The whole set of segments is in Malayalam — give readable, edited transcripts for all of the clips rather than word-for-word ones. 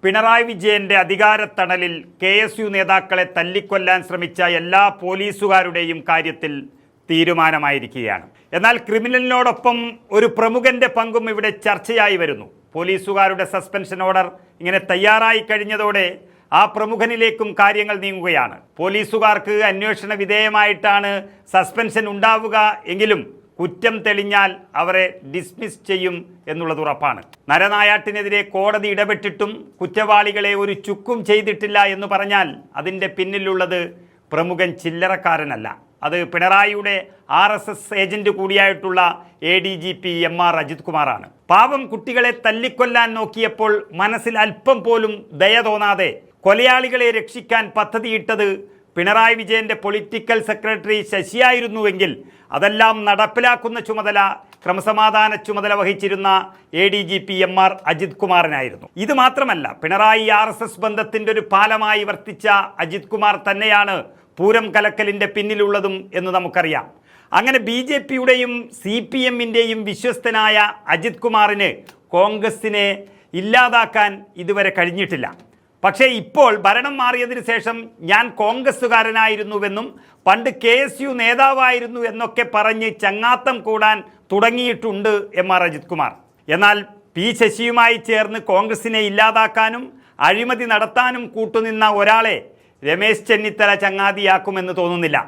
പിണറായി വിജയന്റെ അധികാരത്തണലിൽ KSU നേതാക്കളെ തല്ലിക്കൊല്ലാൻ ശ്രമിച്ച എല്ലാ പോലീസുകാരുടെയും കാര്യത്തിൽ തീരുമാനമായിരിക്കുകയാണ്. എന്നാൽ ക്രിമിനലിനോടൊപ്പം ഒരു പ്രമുഖന്റെ പങ്കും ഇവിടെ ചർച്ചയായി വരുന്നു. പോലീസുകാരുടെ സസ്പെൻഷൻ ഓർഡർ ഇങ്ങനെ തയ്യാറായി കഴിഞ്ഞതോടെ ആ പ്രമുഖനിലേക്കും കാര്യങ്ങൾ നീങ്ങുകയാണ്. പോലീസുകാർക്ക് അന്വേഷണ വിധേയമായിട്ടാണ് സസ്പെൻഷൻ ഉണ്ടാവുക എങ്കിലും കുറ്റം തെളിഞ്ഞാൽ അവരെ ഡിസ്മിസ് ചെയ്യും എന്നുള്ളത് ഉറപ്പാണ്. നരനായാട്ടിനെതിരെ കോടതി ഇടപെട്ടിട്ടും കുറ്റവാളികളെ ഒരു ചുക്കും ചെയ്തിട്ടില്ല എന്ന് പറഞ്ഞാൽ അതിൻ്റെ പിന്നിലുള്ളത് പ്രമുഖൻ ചില്ലറക്കാരനല്ല. അത് പിണറായിയുടെ RSS ഏജന്റ് കൂടിയായിട്ടുള്ള ADGP MR അജിത് കുമാറാണ്. പാവം കുട്ടികളെ തല്ലിക്കൊല്ലാൻ നോക്കിയപ്പോൾ മനസ്സിൽ അല്പം പോലും ദയ തോന്നാതെ കൊലയാളികളെ രക്ഷിക്കാൻ പദ്ധതിയിട്ടത് പിണറായി വിജയന്റെ പൊളിറ്റിക്കൽ സെക്രട്ടറി ശശിയായിരുന്നുവെങ്കിൽ അതെല്ലാം നടപ്പിലാക്കുന്ന ചുമതല ക്രമസമാധാന ചുമതല വഹിച്ചിരുന്ന ADGP MR അജിത് കുമാറിനായിരുന്നു. ഇത് മാത്രമല്ല, പിണറായി RSS ബന്ധത്തിന്റെ ഒരു പാലമായി വർത്തിച്ച അജിത് കുമാർ തന്നെയാണ് പൂരം കലക്കലിന്റെ പിന്നിലുള്ളതും എന്ന് നമുക്കറിയാം. അങ്ങനെ BJPയുടെയും CPMന്റെയും വിശ്വസ്തനായ അജിത് കുമാറിന് കോൺഗ്രസിനെ ഇല്ലാതാക്കാൻ ഇതുവരെ കഴിഞ്ഞിട്ടില്ല. പക്ഷേ ഇപ്പോൾ ഭരണം മാറിയതിനു ശേഷം ഞാൻ കോൺഗ്രസ്സുകാരനായിരുന്നുവെന്നും പണ്ട് KSU നേതാവായിരുന്നു എന്നൊക്കെ പറഞ്ഞ് ചങ്ങാത്തം കൂടാൻ തുടങ്ങിയിട്ടുണ്ട് MR അജിത് കുമാർ. എന്നാൽ P ശശിയുമായി ചേർന്ന് കോൺഗ്രസിനെ ഇല്ലാതാക്കാനും അഴിമതി നടത്താനും കൂട്ടുനിന്ന ഒരാളെ രമേശ് ചെന്നിത്തല ചങ്ങാതിയാക്കുമെന്ന് തോന്നുന്നില്ല.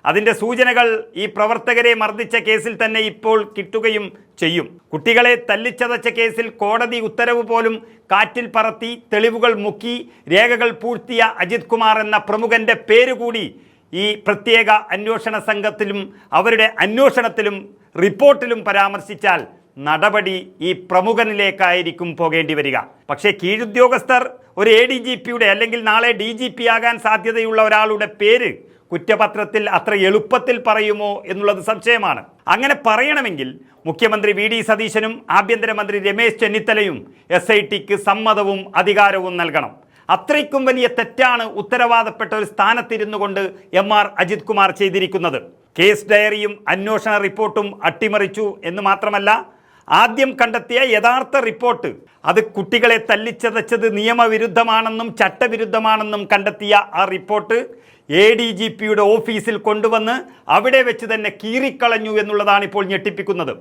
അതിൻ്റെ സൂചനകൾ ഈ പ്രവർത്തകരെ മർദ്ദിച്ച കേസിൽ തന്നെ ഇപ്പോൾ കിട്ടുകയും ചെയ്യും. കുട്ടികളെ തല്ലിച്ചതച്ച കേസിൽ കോടതി ഉത്തരവ് പോലും കാറ്റിൽ പറത്തി തെളിവുകൾ മുക്കി രേഖകൾ പൂഴ്ത്തിയ അജിത് കുമാർ എന്ന പ്രമുഖന്റെ പേരുകൂടി ഈ പ്രത്യേക അന്വേഷണ സംഘത്തിലും അവരുടെ അന്വേഷണത്തിലും റിപ്പോർട്ടിലും പരാമർശിച്ചാൽ നടപടി ഈ പ്രമുഖനിലേക്കായിരിക്കും പോകേണ്ടി വരിക. പക്ഷേ കീഴുദ്യോഗസ്ഥർ ഒരു ADGPയുടെ അല്ലെങ്കിൽ നാളെ DGP ആകാൻ സാധ്യതയുള്ള ഒരാളുടെ പേര് കുറ്റപത്രത്തിൽ അത്ര എളുപ്പത്തിൽ പറയുമോ എന്നുള്ളത് സംശയമാണ്. അങ്ങനെ പറയണമെങ്കിൽ മുഖ്യമന്ത്രി VD സതീശനും ആഭ്യന്തരമന്ത്രി രമേശ് ചെന്നിത്തലയും SITക്ക് സമ്മതവും അധികാരവും നൽകണം. അത്രയ്ക്കും വലിയ തെറ്റാണ് ഉത്തരവാദപ്പെട്ട ഒരു സ്ഥാനത്തിരുന്നു കൊണ്ട് MR അജിത് കുമാർ ചെയ്തിരിക്കുന്നത്. കേസ് ഡയറിയും അന്വേഷണ റിപ്പോർട്ടും അട്ടിമറിച്ചു എന്ന് മാത്രമല്ല, ആദ്യം കണ്ടെത്തിയ യഥാർത്ഥ റിപ്പോർട്ട് അത് കുട്ടികളെ തല്ലിച്ചതച്ചത് നിയമവിരുദ്ധമാണെന്നും ചട്ടവിരുദ്ധമാണെന്നും കണ്ടെത്തിയ ആ റിപ്പോർട്ട് ADGPയുടെ ഓഫീസിൽ കൊണ്ടുവന്ന് അവിടെ വെച്ച് തന്നെ കീറിക്കളഞ്ഞു എന്നുള്ളതാണ് ഇപ്പോൾ ഞെട്ടിപ്പിക്കുന്നത്.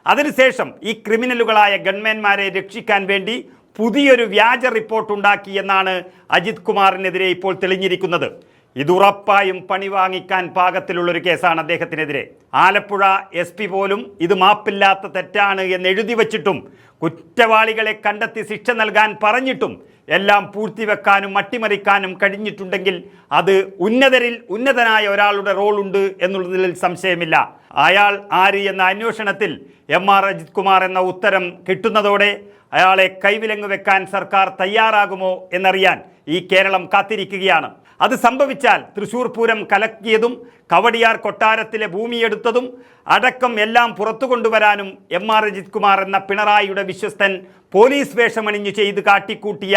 അതിനുശേഷം ഈ ക്രിമിനലുകളായ ഗൺമാൻമാരെ രക്ഷിക്കാൻ വേണ്ടി പുതിയൊരു വ്യാജ റിപ്പോർട്ട് ഉണ്ടാക്കി എന്നാണ് അജിത് കുമാറിനെതിരെ ഇപ്പോൾ തെളിഞ്ഞിരിക്കുന്നത്. ഇതുറപ്പായും പണി വാങ്ങിക്കാൻ പാകത്തിലുള്ളൊരു കേസാണ് അദ്ദേഹത്തിനെതിരെ. ആലപ്പുഴ SP പോലും ഇത് മാപ്പില്ലാത്ത തെറ്റാണ് എന്ന് എഴുതി വച്ചിട്ടും കുറ്റവാളികളെ കണ്ടെത്തി ശിക്ഷ നൽകാൻ പറഞ്ഞിട്ടും എല്ലാം പൂഴ്ത്തിവെക്കാനും അട്ടിമറിക്കാനും കഴിഞ്ഞിട്ടുണ്ടെങ്കിൽ അത് ഉന്നതരിൽ ഉന്നതനായ ഒരാളുടെ റോളുണ്ട് എന്നുള്ളതിൽ സംശയമില്ല. അയാൾ ആര് എന്ന അന്വേഷണത്തിൽ MR അജിത് കുമാർ എന്ന ഉത്തരം കിട്ടുന്നതോടെ അയാളെ കൈവിലങ്ങ് വെക്കാൻ സർക്കാർ തയ്യാറാകുമോ എന്നറിയാൻ ഈ കേരളം കാത്തിരിക്കുകയാണ്. അത് സംഭവിച്ചാൽ തൃശ്ശൂർ പൂരം കലക്കിയതും കവടിയാർ കൊട്ടാരത്തിലെ ഭൂമിയെടുത്തതും അടക്കം എല്ലാം പുറത്തു കൊണ്ടുവരാനും MR അജിത് കുമാർ എന്ന പിണറായിയുടെ വിശ്വസ്തൻ പോലീസ് വേഷമണിഞ്ഞ് ചെയ്ത് കാട്ടിക്കൂട്ടിയ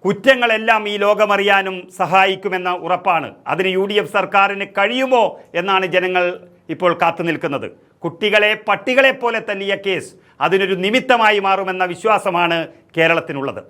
കുറ്റങ്ങളെല്ലാം ഈ ലോകമറിയാനും സഹായിക്കുമെന്ന ഉറപ്പാണ്. അതിന് UDF സർക്കാരിന് കഴിയുമോ എന്നാണ് ജനങ്ങൾ ഇപ്പോൾ കാത്തു നിൽക്കുന്നത്. കുട്ടികളെ പട്ടികളെ പോലെ തല്ലിയ കേസ് അതിനൊരു നിമിത്തമായി മാറുമെന്ന വിശ്വാസമാണ് കേരളത്തിനുള്ളത്.